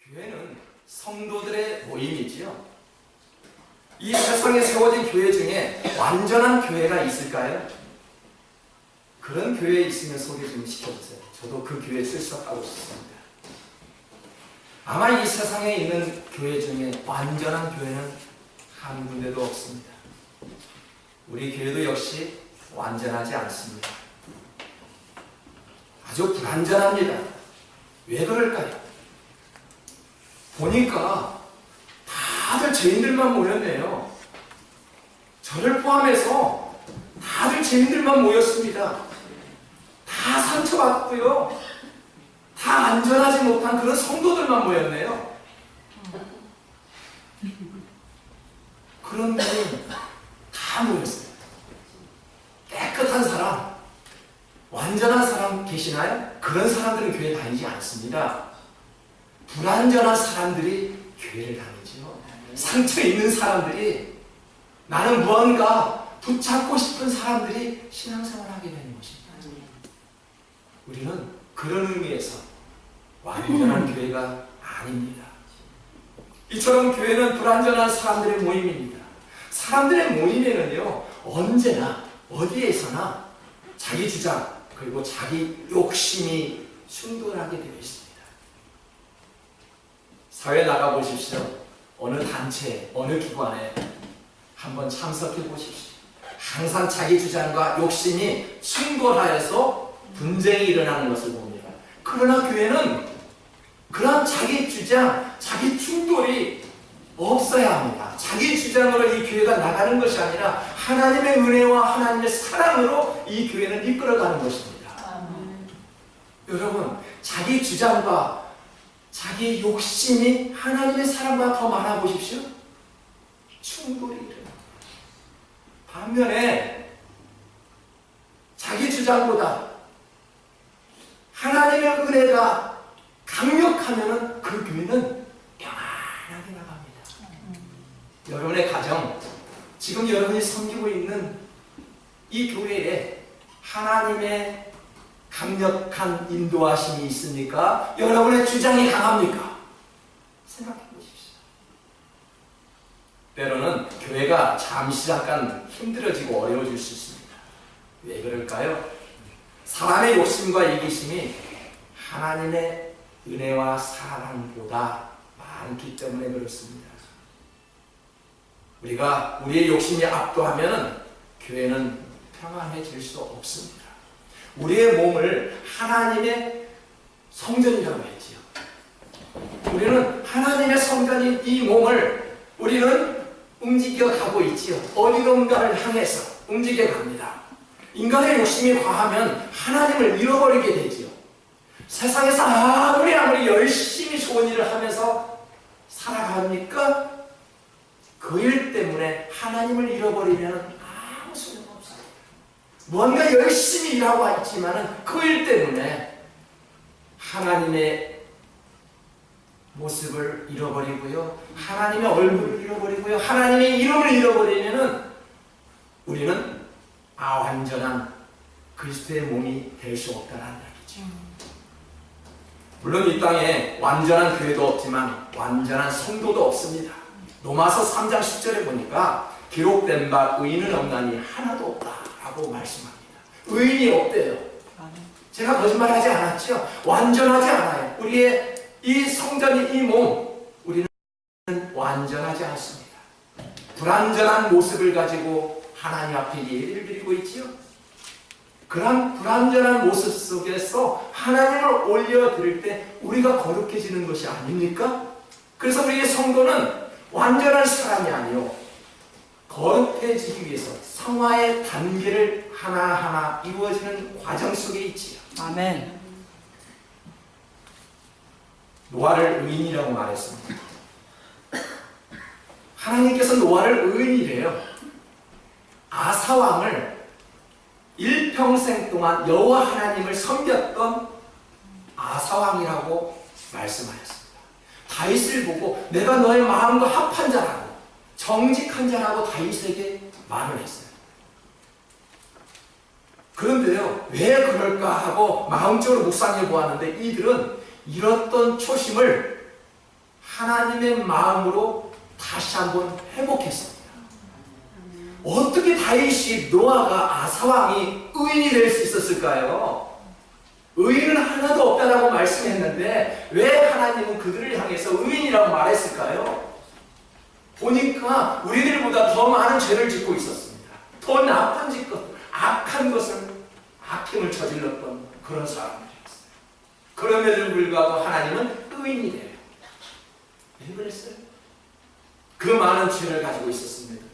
교회는 성도들의 모임이지요. 이 세상에 세워진 교회 중에 완전한 교회가 있을까요? 그런 교회에 있으면 소개 좀 시켜주세요. 저도 그 교회에 출석하고 싶습니다. 아마 이 세상에 있는 교회 중에 완전한 교회는 한 군데도 없습니다. 우리 교회도 역시 완전하지 않습니다. 아주 불완전합니다. 왜 그럴까요? 보니까 다들 죄인들만 모였네요. 저를 포함해서 다들 죄인들만 모였습니다. 다 상처받고요. 다 안전하지 못한 그런 성도들만 모였네요. 그런 분이 다 모였어요. 깨끗한 사람, 완전한 사람 계시나요? 그런 사람들은 교회 다니지 않습니다. 불완전한 사람들이 교회를 다니죠. 상처 있는 사람들이, 나는 무언가 붙잡고 싶은 사람들이 신앙생활을 하게 되는 것입니다. 우리는 그런 의미에서 완전한 교회가 아닙니다. 이처럼 교회는 불완전한 사람들의 모임입니다. 사람들의 모임에는요, 언제나 어디에서나 자기 주장 그리고 자기 욕심이 충돌하게 되어 있습니다. 사회 나가보십시오. 어느 단체, 어느 기관에 한번 참석해 보십시오. 항상 자기 주장과 욕심이 충돌하여서 분쟁이 일어나는 것을 봅니다. 그러나 교회는 그런 자기 주장, 자기 충돌이 없어야 합니다. 자기 주장으로 이 교회가 나가는 것이 아니라 하나님의 은혜와 하나님의 사랑으로 이 교회는 이끌어가는 것입니다. 여러분, 자기 주장과 자기 욕심이 하나님의 사랑과 더 많아 보십시오. 충돌이 일어납니다. 반면에 자기 주장보다 하나님의 은혜가 강력하면 그 교회는 평안하게 나갑니다. 여러분의 가정, 지금 여러분이 섬기고 있는 이 교회에 하나님의 강력한 인도하심이 있습니까? 여러분의 주장이 강합니까? 생각해 보십시오. 때로는 교회가 잠깐 힘들어지고 어려워질 수 있습니다. 왜 그럴까요? 사람의 욕심과 이기심이 하나님의 은혜와 사랑보다 많기 때문에 그렇습니다. 우리가 우리의 욕심이 압도하면 교회는 평안해질 수 없습니다. 우리의 몸을 하나님의 성전이라고 했지요. 우리는 하나님의 성전인 이 몸을 우리는 움직여 가고 있지요. 어디론가를 향해서 움직여 갑니다. 인간의 욕심이 과하면 하나님을 잃어버리게 되지요. 세상에서 아무리 열심히 좋은 일을 하면서 살아갑니까? 그 일 때문에 하나님을 잃어버리면 아무 소용 없어요. 뭔가 열심히 일하고 있지만 그 일 때문에 하나님의 모습을 잃어버리고요, 하나님의 얼굴을 잃어버리고요, 하나님의 이름을 잃어버리면 우리는 완전한 그리스도의 몸이 될 수 없다는 얘기죠. 물론 이 땅에 완전한 교회도 없지만 완전한 성도도 없습니다. 로마서 3장 10절에 보니까 기록된 바 의인은 없나니 하나도 없다라고 말씀합니다. 의인이 없대요. 제가 거짓말하지 않았죠? 완전하지 않아요. 우리의 이 성전인 이 몸, 우리는 완전하지 않습니다. 불완전한 모습을 가지고 하나님 앞에 예배를 드리고 있지요. 그런 불완전한 모습 속에서 하나님을 올려드릴 때 우리가 거룩해지는 것이 아닙니까? 그래서 우리의 성도는 완전한 사람이 아니요, 거룩해지기 위해서 성화의 단계를 하나하나 이루어지는 과정 속에 있지요. 아멘. 노아를 의인이라고 말했습니다. 하나님께서 노아를 의인이래요. 아사왕을 일평생 동안 여호와 하나님을 섬겼던 아사왕이라고 말씀하셨습니다. 다윗을 보고 내가 너의 마음과 합한 자라고, 정직한 자라고 다윗에게 말을 했어요. 그런데요, 왜 그럴까 하고 마음적으로 묵상해 보았는데 이들은 잃었던 초심을 하나님의 마음으로 다시 한번 회복했습니다. 어떻게 다윗이 노아가 아사왕이 의인이 될 수 있었을까요? 의인은 하나도 없다라고 말씀했는데 왜 하나님은 그들을 향해서 의인이라고 말했을까요? 보니까 우리들보다 더 많은 죄를 짓고 있었습니다. 더 나쁜 짓것, 악한 것을, 악행을 저질렀던 그런 사람들이었어요. 그럼에도 불구하고 하나님은 의인이 돼요. 왜 그랬어요? 그 많은 죄를 가지고 있었습니다.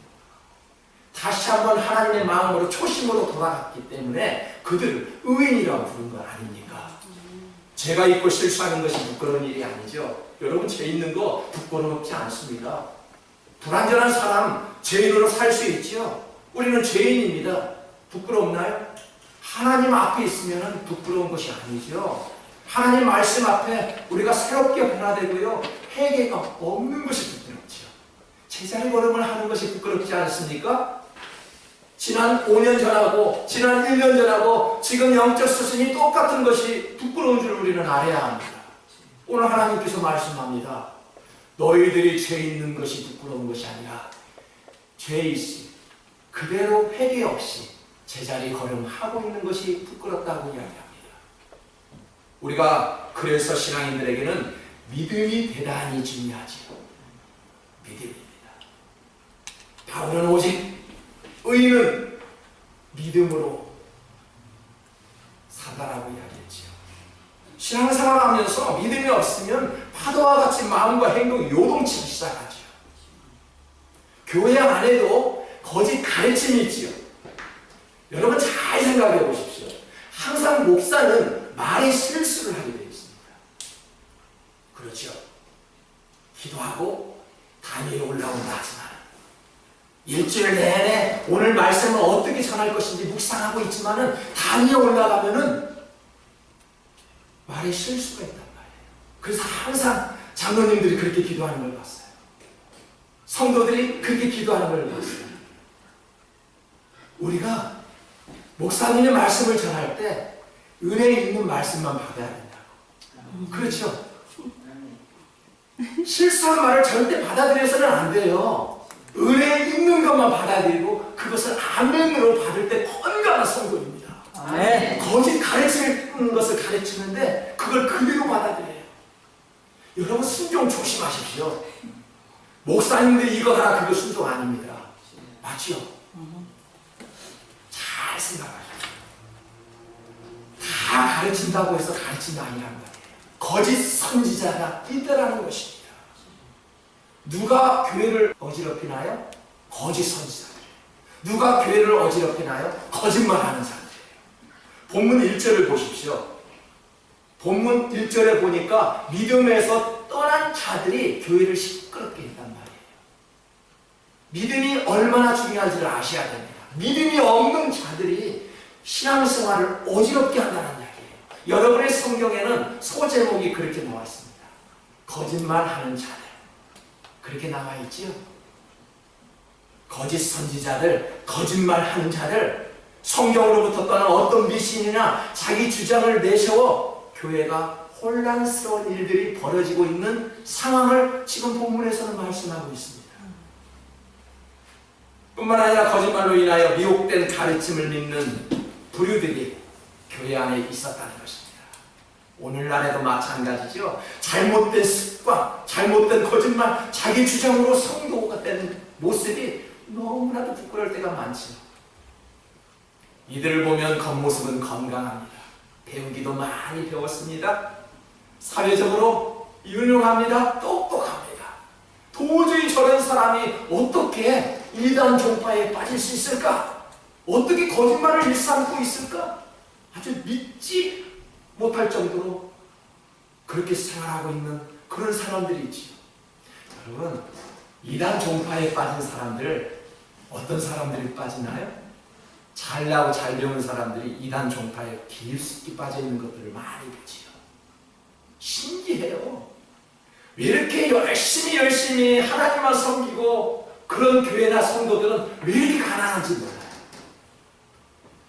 다시 한번 하나님의 마음으로 초심으로 돌아갔기 때문에 그들을 의인이라고 부른 건 아닙니까? 죄가 있고 실수하는 것이 부끄러운 일이 아니죠. 여러분, 죄 있는 거 부끄럽지 않습니다. 불완전한 사람 죄인으로 살 수 있죠. 우리는 죄인입니다. 부끄럽나요? 하나님 앞에 있으면 부끄러운 것이 아니죠. 하나님 말씀 앞에 우리가 새롭게 변화되고요, 회개가 없는 것이 부끄럽죠. 제자리 걸음을 하는 것이 부끄럽지 않습니까? 지난 5년 전하고 지난 1년 전하고 지금 영적 수준이 똑같은 것이 부끄러운 줄 우리는 알아야 합니다. 오늘 하나님께서 말씀합니다. 너희들이 죄 있는 것이 부끄러운 것이 아니라 죄 있이 그대로 회개 없이 제자리 걸음하고 있는 것이 부끄럽다고 이야기합니다. 우리가 그래서 신앙인들에게는 믿음이 대단히 중요하지요. 믿음입니다. 바울은 오직 의인은 믿음으로 산다라고 이야기했지요. 신앙생활하면서 믿음이 없으면 파도와 같이 마음과 행동이 요동치기 시작하죠. 교회 안에도 거짓 가르침이 있지요. 여러분 잘 생각해 보십시오. 항상 목사는 말에 실수를 하게 되어 있습니다. 그렇죠. 기도하고 단위에 올라온다 하지만 일주일 내내 오늘 말씀을 어떻게 전할 것인지 묵상하고 있지만은 단위에 올라가면은 말에 실수가 있단 말이에요. 그래서 항상 장로님들이 그렇게 기도하는 걸 봤어요. 성도들이 그렇게 기도하는 걸 봤어요. 우리가 목사님의 말씀을 전할 때 은혜 있는 말씀만 받아야 된다고. 그렇죠? 실수한 말을 절대 받아들여서는 안 돼요. 은혜 있는 것만 받아들이고 그것을 아멘으로 받을 때 건강한 성도입니다. 네. 거짓 가르치는 것을 가르치는데 그걸 그대로 받아들여요. 여러분 순종 조심하십시오. 목사님들이 이거 하라 그거 순종 아닙니다. 맞죠? 잘 생각하십시오. 다 가르친다고 해서 가르친 게 아니란 말이에요. 거짓 선지자가 있다라는 것입니다. 누가 교회를 어지럽히나요? 거짓 선지자들. 누가 교회를 어지럽히나요? 거짓말하는 사람들이에요. 본문 1절을 보십시오. 본문 1절에 보니까 믿음에서 떠난 자들이 교회를 시끄럽게 했단 말이에요. 믿음이 얼마나 중요한지를 아셔야 됩니다. 믿음이 없는 자들이 신앙생활을 어지럽게 한다는 이야기예요. 여러분의 성경에는 소제목이 그렇게 나왔습니다. 거짓말하는 자들. 그렇게 나와 있지요. 거짓 선지자들, 거짓말하는 자들, 성경으로부터 떠난 어떤 미신이나 자기 주장을 내세워 교회가 혼란스러운 일들이 벌어지고 있는 상황을 지금 본문에서는 말씀하고 있습니다. 뿐만 아니라 거짓말로 인하여 미혹된 가르침을 믿는 부류들이 교회 안에 있었다는 것입니다. 오늘날에도 마찬가지죠. 잘못된 습관, 잘못된 거짓말, 자기 주장으로 성도가 된 모습이 너무나도 부끄러울 때가 많죠. 이들을 보면 겉모습은 건강합니다. 배우기도 많이 배웠습니다. 사회적으로 유능합니다. 똑똑합니다. 도저히 저런 사람이 어떻게 이단 종파에 빠질 수 있을까? 어떻게 거짓말을 일삼고 있을까? 아주 믿지 못할 정도로 그렇게 생활하고 있는 그런 사람들이 있지요. 여러분, 이단 종파에 빠진 사람들, 어떤 사람들이 빠지나요? 잘나고 잘 배운 사람들이 이단 종파에 깊숙이 빠져 있는 것들을 많이 보지요. 신기해요. 왜 이렇게 열심히 하나님만 섬기고 그런 교회나 성도들은 왜 이렇게 가난한지 몰라요.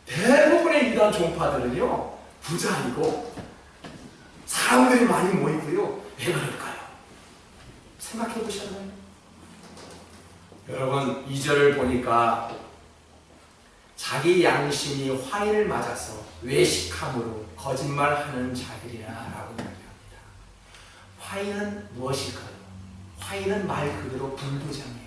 대부분의 이단 종파들은요, 부자이고 사람들이 많이 모이고요. 왜 그럴까요? 생각해 보셨나요? 여러분 2절을 보니까 자기 양심이 화인을 맞아서 외식함으로 거짓말하는 자들이라 라고 이야기합니다. 화인은 무엇일까요? 화인은 말 그대로 불도장이에요.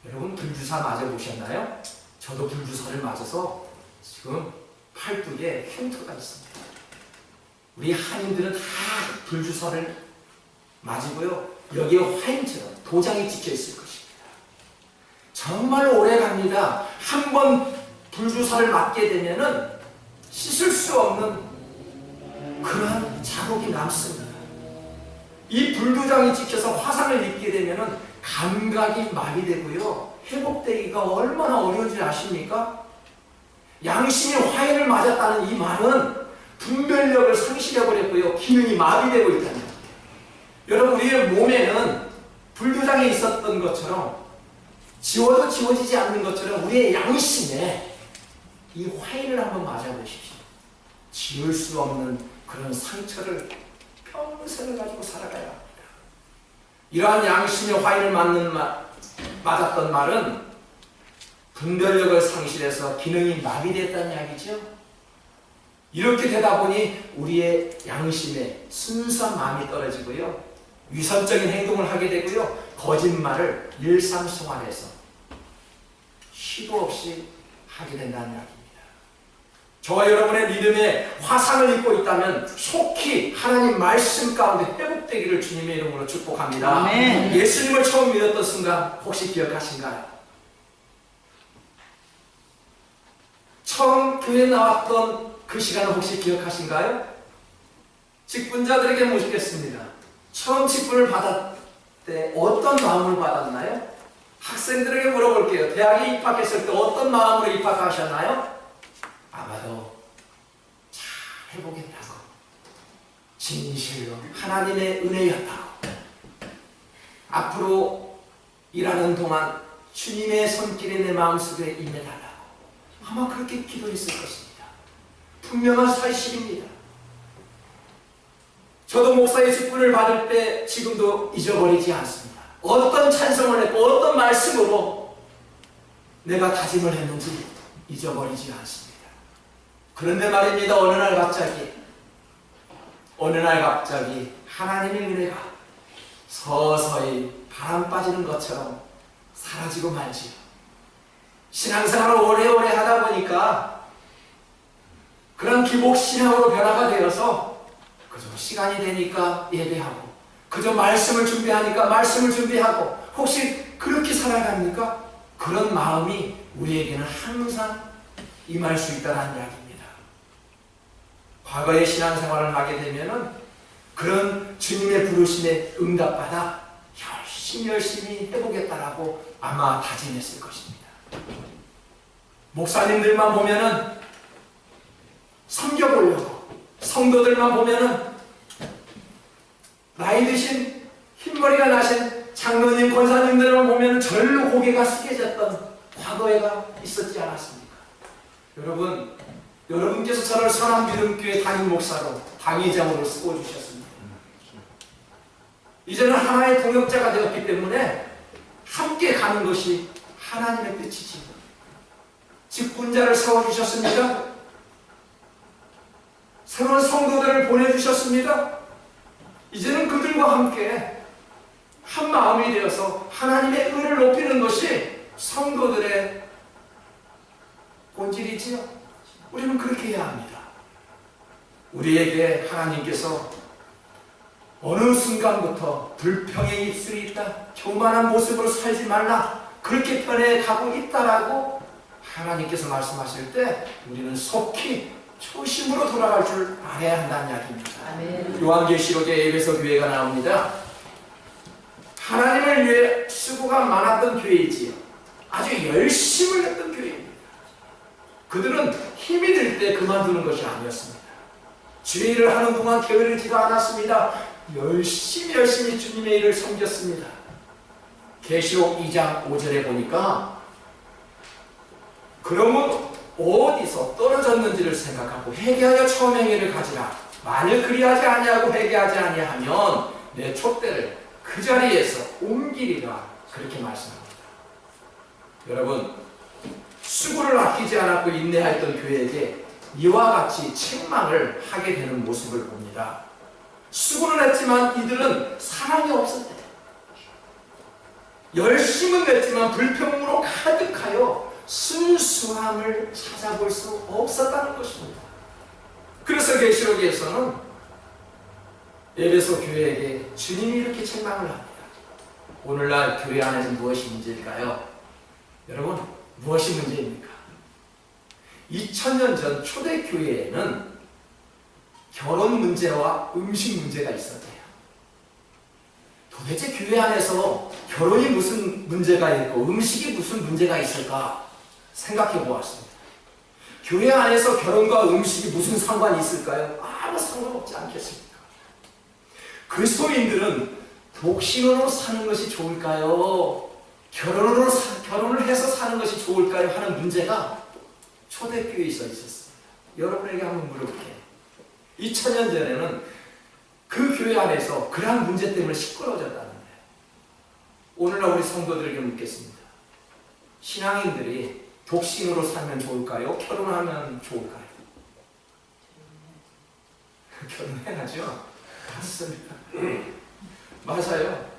여러분 불주사 맞아보셨나요? 저도 불주사를 맞아서 지금 팔뚝에 흉터가 있습니다. 우리 한인들은 다 불주사를 맞이고요. 여기에 화인처럼 도장이 찍혀 있을 것입니다. 정말 오래 갑니다. 한 번 불주사를 맞게 되면은 씻을 수 없는 그러한 자국이 남습니다. 이 불도장이 찍혀서 화상을 입게 되면은 감각이 마비되고요. 회복되기가 얼마나 어려운지 아십니까? 양심이 화인을 맞았다는 이 말은 분별력을 상실해버렸고요. 기능이 마비되고 있다는 거예요. 여러분 우리의 몸에는 불도장이 있었던 것처럼 지워도 지워지지 않는 것처럼 우리의 양심에 이 화인을 한번 맞아보십시오. 지울 수 없는 그런 상처를 평생을 가지고 살아가야 합니다. 이러한 양심의 화인을 맞았던 말은 분별력을 상실해서 기능이 마비됐다는 이야기죠. 이렇게 되다 보니 우리의 양심에 순수한 마음이 떨어지고요. 위선적인 행동을 하게 되고요. 거짓말을 일상생활에서 시도 없이 하게 된다는 이야기입니다. 저와 여러분의 믿음에 화상을 입고 있다면 속히 하나님 말씀 가운데 회복되기를 주님의 이름으로 축복합니다. 아멘. 예수님을 처음 믿었던 순간 혹시 기억하신가요? 처음 교회에 나왔던 그 시간을 혹시 기억하신가요? 직분자들에게 모시겠습니다. 처음 직분을 받았을 때 어떤 마음을 받았나요? 학생들에게 물어볼게요. 대학에 입학했을 때 어떤 마음으로 입학하셨나요? 아마도 잘 해보겠다고, 진실로 하나님의 은혜였다고, 앞으로 일하는 동안 주님의 손길이 내 마음속에 임해달라고 아마 그렇게 기도했을 것입니다. 분명한 사실입니다. 저도 목사의 직분을 받을 때 지금도 잊어버리지 않습니다. 어떤 찬송을 했고 어떤 말씀으로 내가 다짐을 했는지 잊어버리지 않습니다. 그런데 말입니다. 어느 날 갑자기 하나님의 은혜가 서서히 바람 빠지는 것처럼 사라지고 말지요. 신앙생활을 오래오래 하다 보니까 그런 기복신앙으로 변화가 되어서 그저 시간이 되니까 예배하고, 그저 말씀을 준비하니까 말씀을 준비하고, 혹시 그렇게 살아갑니까? 그런 마음이 우리에게는 항상 임할 수 있다는 이야기입니다. 과거의 신앙생활을 하게 되면은 그런 주님의 부르심에 응답받아 열심히 해보겠다라고 아마 다짐했을 것입니다. 목사님들만 보면은 섬겨보려고, 성도들만 보면은 나이 드신 흰머리가 나신 장로님, 권사님들만 보면은 절로 고개가 숙여졌던 과거가 있었지 않았습니까? 여러분께서 저를 선한 믿음교회 담임 목사로, 당회장으로 쓰고 주셨습니다. 이제는 하나의 동역자가 되었기 때문에 함께 가는 것이 하나님의 뜻이지. 직분자를 세워주셨습니다. 새로운 성도들을 보내주셨습니다. 이제는 그들과 함께 한 마음이 되어서 하나님의 의를 높이는 것이 성도들의 본질이지요. 우리는 그렇게 해야 합니다. 우리에게 하나님께서 어느 순간부터 불평의 입술이 있다, 교만한 모습으로 살지 말라, 그렇게 변해가고 있다라고 하나님께서 말씀하실 때 우리는 속히 초심으로 돌아갈 줄 알아야 한다는 이야기입니다. 아멘. 요한계시록에 에베소 교회가 나옵니다. 하나님을 위해 수고가 많았던 교회이지요. 아주 열심을 했던 교회입니다. 그들은 힘이 들 때 그만두는 것이 아니었습니다. 주일을 하는 동안 게으르지도 않았습니다. 열심히 주님의 일을 섬겼습니다. 계시록 2장 5절에 보니까 그러면 어디서 떨어졌는지를 생각하고 회개하여 처음 행위를 가지라. 만일 그리하지 아니하고 회개하지 아니하면 내 촛대를 그 자리에서 옮기리라 그렇게 말씀합니다. 여러분, 수고를 아끼지 않았고 인내했던 교회에게 이와 같이 책망을 하게 되는 모습을 봅니다. 수고는 했지만 이들은 사랑이 없었대요. 열심은 냈지만 불평으로 가득하여 순수함을 찾아볼 수 없었다는 것입니다. 그래서 계시록에서는 에베소 교회에게 주님이 이렇게 책망을 합니다. 오늘날 교회 안에는 무엇이 문제일까요? 여러분, 무엇이 문제입니까? 2000년 전 초대교회에는 결혼 문제와 음식 문제가 있었대요. 도대체 교회 안에서 결혼이 무슨 문제가 있고 음식이 무슨 문제가 있을까 생각해 보았습니다. 교회 안에서 결혼과 음식이 무슨 상관이 있을까요? 아무 상관없지 않겠습니까? 그리스도인들은 독신으로 사는 것이 좋을까요? 결혼을 해서 사는 것이 좋을까요? 하는 문제가 초대교회에 있었습니다. 여러분에게 한번 물어볼게요. 2000년 전에는 그 교회 안에서 그러한 문제 때문에 시끄러워졌다는데, 오늘날 우리 성도들에게 묻겠습니다. 신앙인들이 독신으로 살면 좋을까요? 결혼하면 좋을까요? 결혼해야죠. 맞습니다. 맞아요.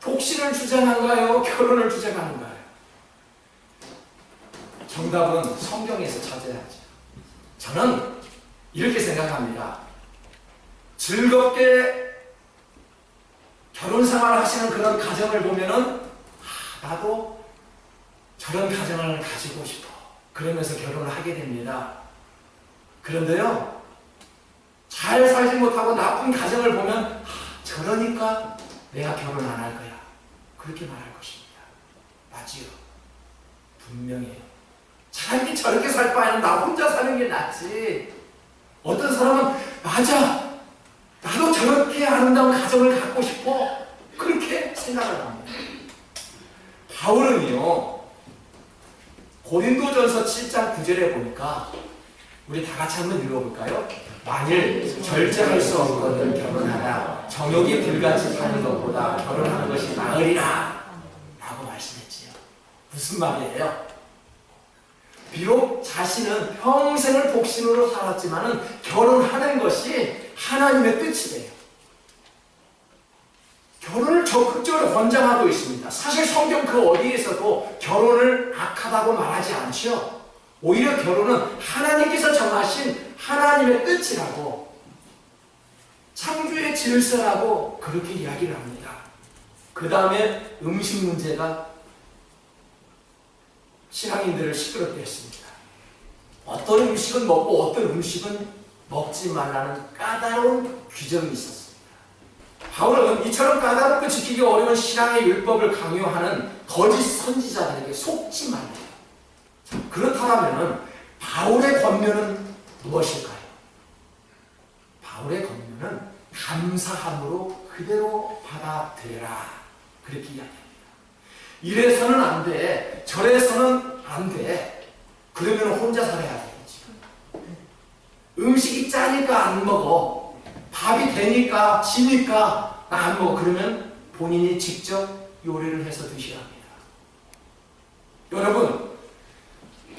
독신을 주장한가요? 결혼을 주장하는가요? 정답은 성경에서 찾아야죠. 저는 이렇게 생각합니다. 즐겁게 결혼 생활을 하시는 그런 가정을 보면은 나도 저런 가정을 가지고 싶어. 그러면서 결혼을 하게 됩니다. 그런데요, 잘 살지 못하고 나쁜 가정을 보면 저러니까 내가 결혼 안 할 거야. 그렇게 말할 것입니다. 맞지요? 분명해요. 차라리 저렇게 살 바에는 나 혼자 사는 게 낫지. 어떤 사람은 맞아, 나도 저렇게 아름다운 가정을 갖고 싶어. 그렇게 생각을 합니다. 바울은요, 고린도전서 7장 9절에 보니까 우리 다 같이 한번 읽어볼까요? 만일 절제할 수 없거든 결혼하라. 정욕이 불같이 타는 것보다 결혼하는 것이 나으리라 라고 말씀했지요. 무슨 말이에요? 비록 자신은 평생을 독신으로 살았지만은 결혼하는 것이 하나님의 뜻이래요. 결혼을 적극적으로 권장하고 있습니다. 사실 성경 그 어디에서도 결혼을 악하다고 말하지 않죠. 오히려 결혼은 하나님께서 정하신 하나님의 뜻이라고, 창조의 질서라고 그렇게 이야기를 합니다. 그 다음에 음식 문제가 신앙인들을 시끄럽게 했습니다. 어떤 음식은 먹고 어떤 음식은 먹지 말라는 까다로운 규정이 있었습니다. 바울은 이처럼 까다롭고 지키기 어려운 신앙의 율법을 강요하는 거짓 선지자들에게 속지 말래요. 그렇다면 바울의 권면은 무엇일까요? 바울의 권면은 감사함으로 그대로 받아들여라. 그렇게 이야기합니다. 이래서는 안 돼, 저래서는 안 돼. 그러면 혼자 살아야 되겠지. 음식이 짜니까 안 먹어. 밥이 되니까 지니까 나 안 먹어. 그러면 본인이 직접 요리를 해서 드셔야 합니다. 여러분,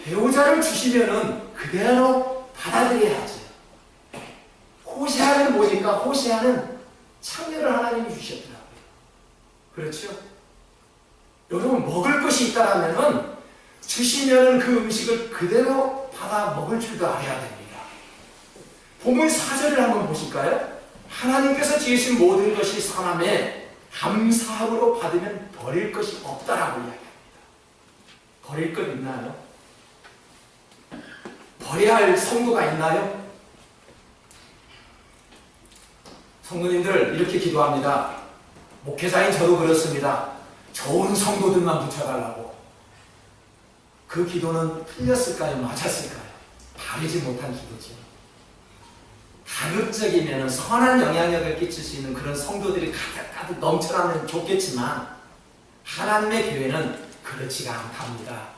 배우자를 주시면은 그대로 받아들여야지. 호세아를 보니까 호세아는 창녀를 하나님이 주셨더라고요. 그렇죠? 여러분, 먹을 것이 있다라면은 주시면은 그 음식을 그대로 받아 먹을 줄도 알아야 됩니다. 본문 4절을 한번 보실까요? 하나님께서 지으신 모든 것이 선함에 감사함으로 받으면 버릴 것이 없다라고 이야기합니다. 버릴 것 있나요? 버려야 할 성도가 있나요? 성도님들 이렇게 기도합니다. 목회자인 저도 그렇습니다. 좋은 성도들만 붙여달라고. 그 기도는 틀렸을까요? 맞았을까요? 바르지 못한 기도죠. 가급적이면 선한 영향력을 끼칠 수 있는 그런 성도들이 가득 넘쳐나면 좋겠지만 하나님의 교회는 그렇지가 않답니다.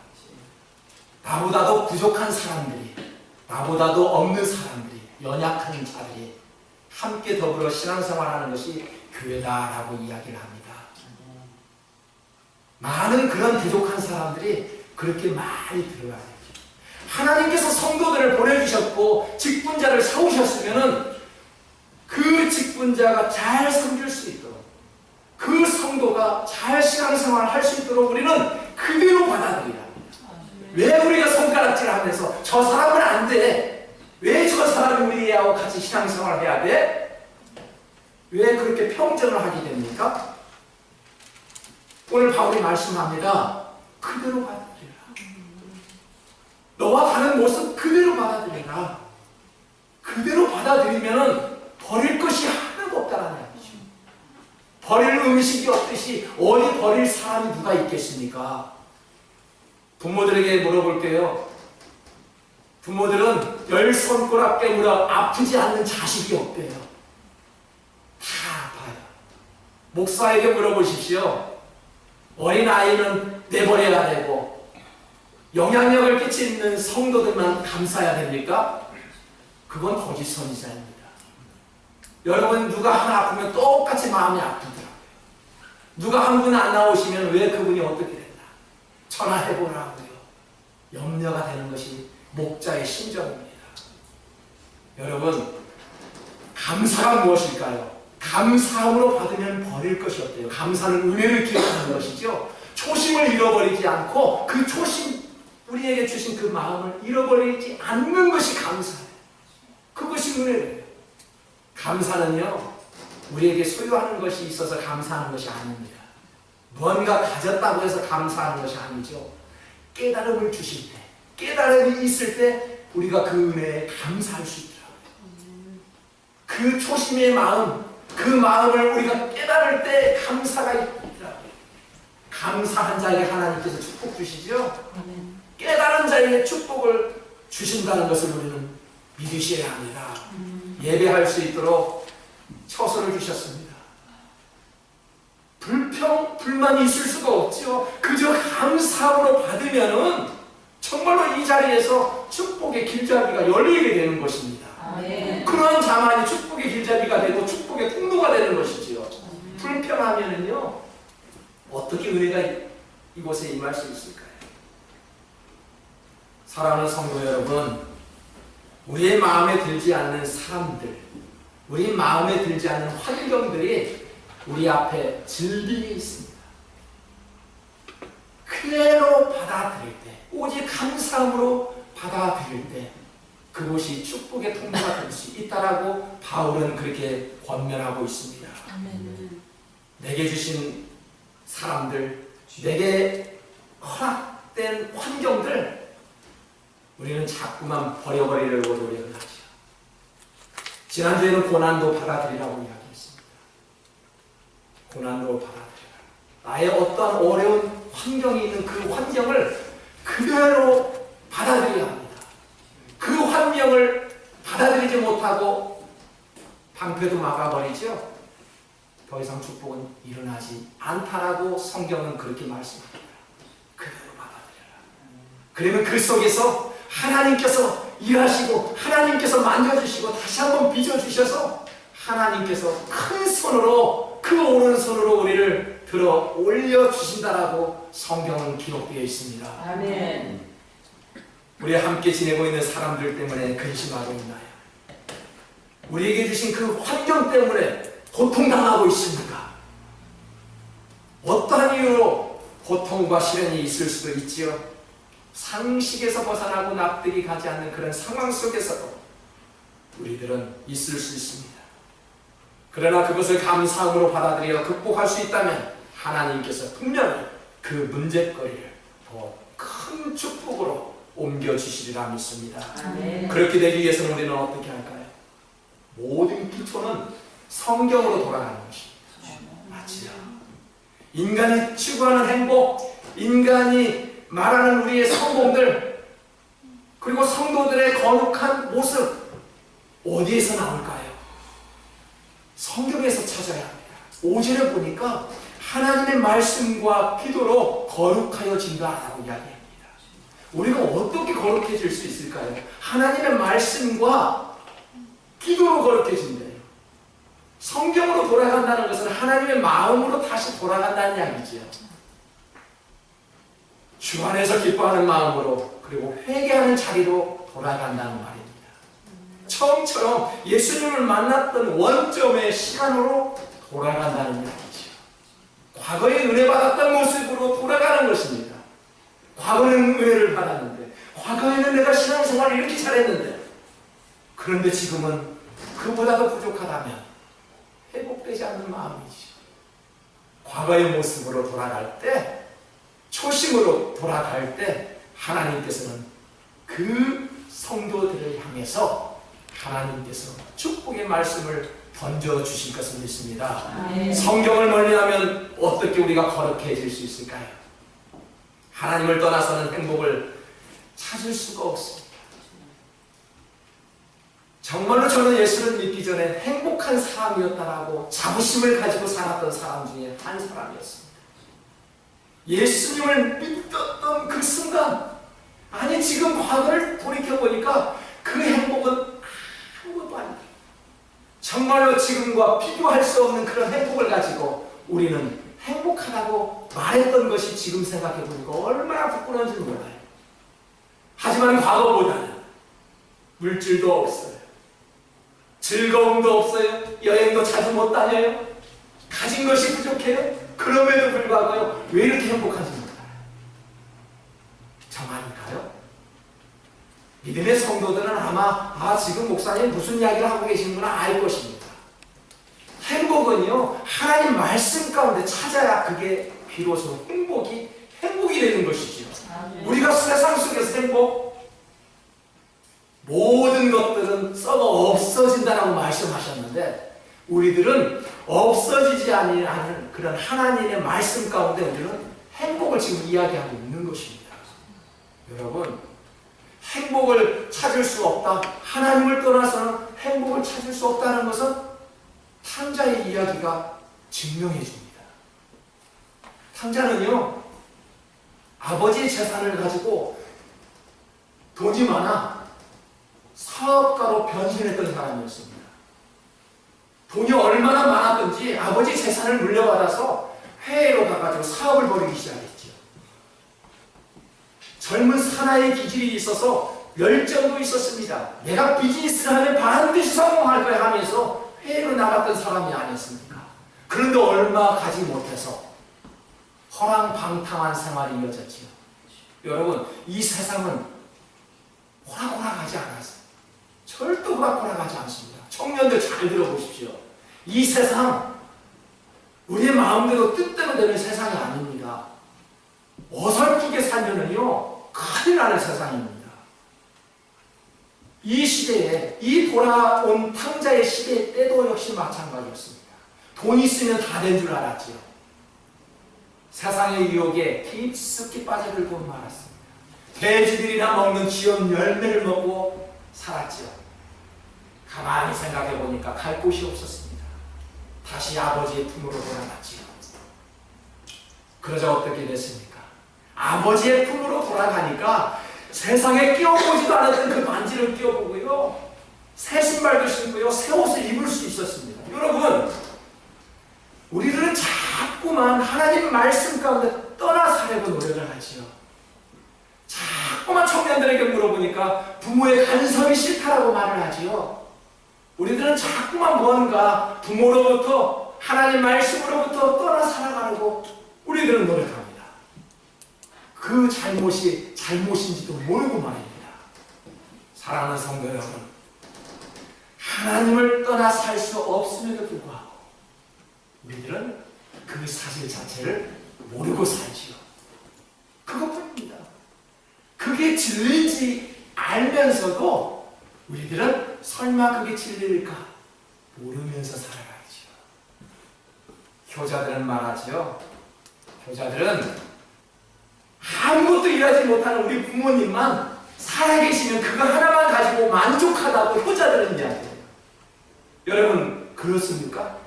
나보다도 부족한 사람들이, 나보다도 없는 사람들이, 연약한 자들이 함께 더불어 신앙생활하는 것이 교회다라고 이야기를 합니다. 많은 그런 부족한 사람들이 그렇게 많이 들어가야 되죠. 하나님께서 성도들을 보내주셨고 직분자를 세우셨으면 그 직분자가 잘 섬길 수 있도록, 그 성도가 잘 신앙생활을 할 수 있도록 우리는 그대로 받아들여야 합니다. 왜 우리가 손가락질 하면서 저 사람은 안 돼, 왜 저 사람이 우리하고 같이 신앙생활을 해야 돼? 왜 그렇게 평정을 하게 됩니까? 오늘 바울이 말씀합니다. 그대로 받아들여라. 너와 다른 모습 그대로 받아들여라. 그대로 받아들이면 버릴 것이 하나도 없다는 얘기죠. 버릴 음식이 없듯이 어디 버릴 사람이 누가 있겠습니까? 부모들에게 물어볼게요. 부모들은 10손가락 깨물어 아프지 않는 자식이 없대요. 다 아파요. 목사에게 물어보십시오. 어린아이는 내버려야 되고 영향력을 끼치는 성도들만 감싸야 됩니까? 그건 거짓 선지자입니다. 여러분, 누가 하나 아프면 똑같이 마음이 아프더라고요. 누가 한 분 안 나오시면 왜 그분이 어떻게 됐나 전화해보라고요. 염려가 되는 것이 목자의 심정입니다. 여러분, 감사가 무엇일까요? 감사함으로 받으면 버릴 것이 없대요. 감사는 은혜를 기억하는 것이죠. 초심을 잃어버리지 않고 그 초심, 우리에게 주신 그 마음을 잃어버리지 않는 것이 감사예요. 그것이 은혜예요. 감사는요, 우리에게 소유하는 것이 있어서 감사하는 것이 아닙니다. 뭔가 가졌다고 해서 감사하는 것이 아니죠. 깨달음을 주실 때, 깨달음이 있을 때 우리가 그 은혜에 감사할 수 있더라고요. 그 초심의 마음, 그 마음을 우리가 깨달을 때 감사가 있더라고요. 감사한 자에게 하나님께서 축복 주시죠. 깨달은 자에게 축복을 주신다는 것을 우리는 믿으셔야 합니다. 예배할 수 있도록 처소를 주셨습니다. 불만이 있을 수가 없죠. 그저 감사함으로 받으면은 정말로 이 자리에서 축복의 길잡이가 열리게 되는 것입니다. 그런 자만이 축복의 길잡이가 되고 축복의 통로가 되는 것이지요. 불평하면은요, 어떻게 은혜가 이곳에 임할 수 있을까요? 사랑하는 성도 여러분, 우리의 마음에 들지 않는 사람들, 우리 마음에 들지 않는 환경들이 우리 앞에 질빙이 있습니다. 그대로 받아들일 때, 오직 감사함으로 받아들일 때 그곳이 축복의 통로가 될 수 있다라고 바울은 그렇게 권면하고 있습니다. 내게 주신 사람들, 내게 허락된 환경들, 우리는 자꾸만 버려버리려고 노력을 하죠. 지난주에는 고난도 받아들이라고 이야기했습니다. 고난도 받아들여라. 나의 어떠한 어려운 환경이 있는 그 환경을 그대로 받아들여야 합니다. 그 환경을 받아들이지 못하고 방패도 막아버리죠. 더 이상 축복은 일어나지 않다라고 성경은 그렇게 말씀합니다. 그대로 받아들여라. 그러면 그 속에서 하나님께서 일하시고 하나님께서 만져주시고 다시 한번 빚어주셔서 하나님께서 큰 손으로, 그 오른손으로 우리를 들어 올려주신다라고 성경은 기록되어 있습니다. 아멘. 우리 함께 지내고 있는 사람들 때문에 근심하고 있나요? 우리에게 주신 그 환경 때문에 고통당하고 있습니까? 어떠한 이유로 고통과 시련이 있을 수도 있지요. 상식에서 벗어나고 납득이 가지 않는 그런 상황 속에서도 우리들은 있을 수 있습니다. 그러나 그것을 감사함으로 받아들여 극복할 수 있다면 하나님께서 분명히 그 문제거리를 더 큰 축복으로 옮겨주시리라 믿습니다. 아멘. 그렇게 되기 위해서는 우리는 어떻게 할까요? 모든 기초는 성경으로 돌아가는 것입니다. 맞지요? 인간이 추구하는 행복, 인간이 말하는 우리의 성공들, 그리고 성도들의 거룩한 모습, 어디에서 나올까요? 성경에서 찾아야 합니다. 5절에 보니까 하나님의 말씀과 기도로 거룩하여진다라고 이야기합니다. 우리가 어떻게 거룩해질 수 있을까요? 하나님의 말씀과 기도로 거룩해진대요. 성경으로 돌아간다는 것은 하나님의 마음으로 다시 돌아간다는 이야기죠. 주 안에서 기뻐하는 마음으로 그리고 회개하는 자리로 돌아간다는 말입니다. 처음처럼 예수님을 만났던 원점의 시간으로 돌아간다는 이야기죠. 과거에 은혜 받았던 모습으로 돌아가는 것입니다. 과거는 은혜를 받았는데, 과거에는 내가 신앙생활을 이렇게 잘했는데, 그런데 지금은 그보다도 부족하다면 회복되지 않는 마음이죠. 과거의 모습으로 돌아갈 때, 초심으로 돌아갈 때 하나님께서는 그 성도들을 향해서 하나님께서 축복의 말씀을 던져주실 것을 믿습니다. 성경을 멀리하면 어떻게 우리가 거룩해질 수 있을까요? 하나님을 떠나서는 행복을 찾을 수가 없습니다. 정말로 저는 예수를 믿기 전에 행복한 사람이었다라고 자부심을 가지고 살았던 사람 중에 한 사람이었습니다. 예수님을 믿었던 그 순간, 아니 지금 과거를 돌이켜보니까 그 행복은 아무것도 아니다. 정말로 지금과 비교할 수 없는 그런 행복을 가지고 우리는 행복하다고 말했던 것이 지금 생각해보니까 얼마나 부끄러운지 몰라요. 하지만 과거보다는 물질도 없어요. 즐거움도 없어요. 여행도 자주 못 다녀요. 가진 것이 부족해요. 그럼에도 불구하고 왜 이렇게 행복한지 몰라요. 정말일까요? 믿음의 성도들은 아마 지금 목사님 무슨 이야기를 하고 계시는구나 알 것입니다. 행복은요, 하나님 말씀 가운데 찾아야 그게 비로소 행복이 되는 것이죠. 우리가 세상 속에서 모든 것들은 썩어 없어진다라고 말씀하셨는데, 우리들은 없어지지 않는 그런 하나님의 말씀 가운데 우리는 행복을 지금 이야기하고 있는 것입니다. 여러분, 행복을 찾을 수 없다, 하나님을 떠나서는 행복을 찾을 수 없다는 것은 탕자의 이야기가 증명해 줍니다. 탕자는요, 아버지의 재산을 가지고 돈이 많아 사업가로 변신했던 사람이었습니다. 돈이 얼마나 많았던지 아버지 재산을 물려받아서 해외로 가가지고 사업을 벌이기 시작했죠. 젊은 사나이의 기질이 있어서 열정도 있었습니다. 내가 비즈니스를 하면 반드시 성공할 거야 하면서 해외로 나갔던 사람이 아니었습니까? 그런데 얼마 가지 못해서 허랑방탕한 생활이 이어졌지요. 여러분, 이 세상은 호락호락하지 않았어요. 절대 호락호락하지 않습니다. 청년들 잘 들어보십시오. 이 세상, 우리의 마음대로 뜻대로 되는 세상이 아닙니다. 어설프게 살면은요, 큰일 나는 세상입니다. 이 시대에, 이 돌아온 탕자의 시대 때도 역시 마찬가지였습니다. 돈 있으면 다 된 줄 알았지요. 세상의 유혹에 깊숙이 빠져들고 말았습니다. 돼지들이나 먹는 지연 열매를 먹고 살았지요. 가만히 생각해 보니까 갈 곳이 없었습니다. 다시 아버지의 품으로 돌아갔지요. 그러자 어떻게 됐습니까? 아버지의 품으로 돌아가니까 세상에 끼워보지도 않았던 그 반지를 끼워보고요, 새 신발도 신고요, 새 옷을 입을 수 있었습니다. 여러분, 우리들은 자꾸만 하나님 말씀 가운데 떠나 살려고 노력을 하지요. 자꾸만 청년들에게 물어보니까 부모의 간섭이 싫다라고 말을 하지요. 우리들은 자꾸만 뭔가 부모로부터, 하나님 말씀으로부터 떠나 살아가려고 우리들은 노력합니다. 그 잘못이 잘못인지도 모르고 말입니다. 사랑하는 성도 여러분, 하나님을 떠나 살 수 없음에도 불구하고 우리들은 그 사실 자체를 모르고 살지요. 그것뿐입니다. 그게 진리인지 알면서도 우리들은 설마 그게 진리일까 모르면서 살아가지요. 효자들은 말하지요. 효자들은 아무것도 일하지 못하는 우리 부모님만 살아계시면 그거 하나만 가지고 만족하다고 효자들은 이야기해요. 여러분, 그렇습니까?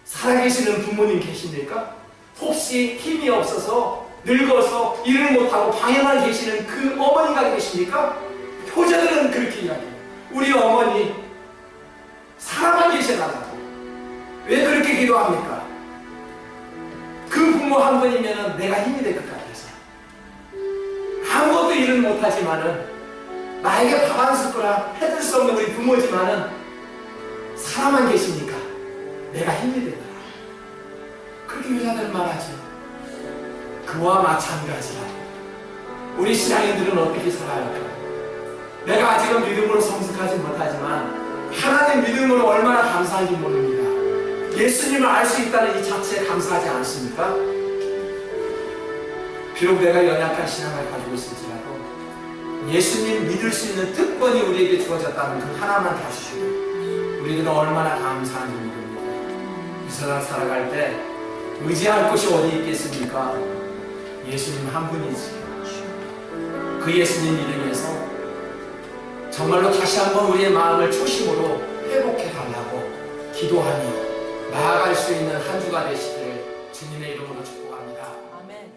살아계시는 부모님 계십니까? 혹시 힘이 없어서 늙어서 일을 못하고 방에만 계시는 그 어머니가 계십니까? 효자들은 그렇게 이야기해요. 우리 어머니 살아만 계셔달라고. 왜 그렇게 기도합니까? 그 부모 한 분이면 내가 힘이 될 것 같아서. 아무것도 일은 못하지만은 나에게 밥 한 숟가락 해줄 수 없는 우리 부모지만은 사람만 계시니까 내가 힘이 되더라. 그렇게 여자들은 말하죠. 그와 마찬가지라. 우리 신앙인들은 어떻게 살아야 할까? 내가 아직은 믿음으로 성숙하지 못하지만 하나님 믿음으로 얼마나 감사한지 모릅니다. 예수님을 알 수 있다는 이 자체에 감사하지 않습니까? 비록 내가 연약한 신앙을 가지고 있을지라도 예수님 믿을 수 있는 특권이 우리에게 주어졌다는 그 하나만 다시고 우리들은 얼마나 감사한지 모릅니다. 이 세상 살아갈 때 의지할 곳이 어디 있겠습니까? 예수님 한 분이지. 그 예수님 믿으면서 정말로 다시 한번 우리의 마음을 초심으로 회복해 달라고 기도하며 나아갈 수 있는 한 주가 되시기를 주님의 이름으로 축복합니다. 아멘.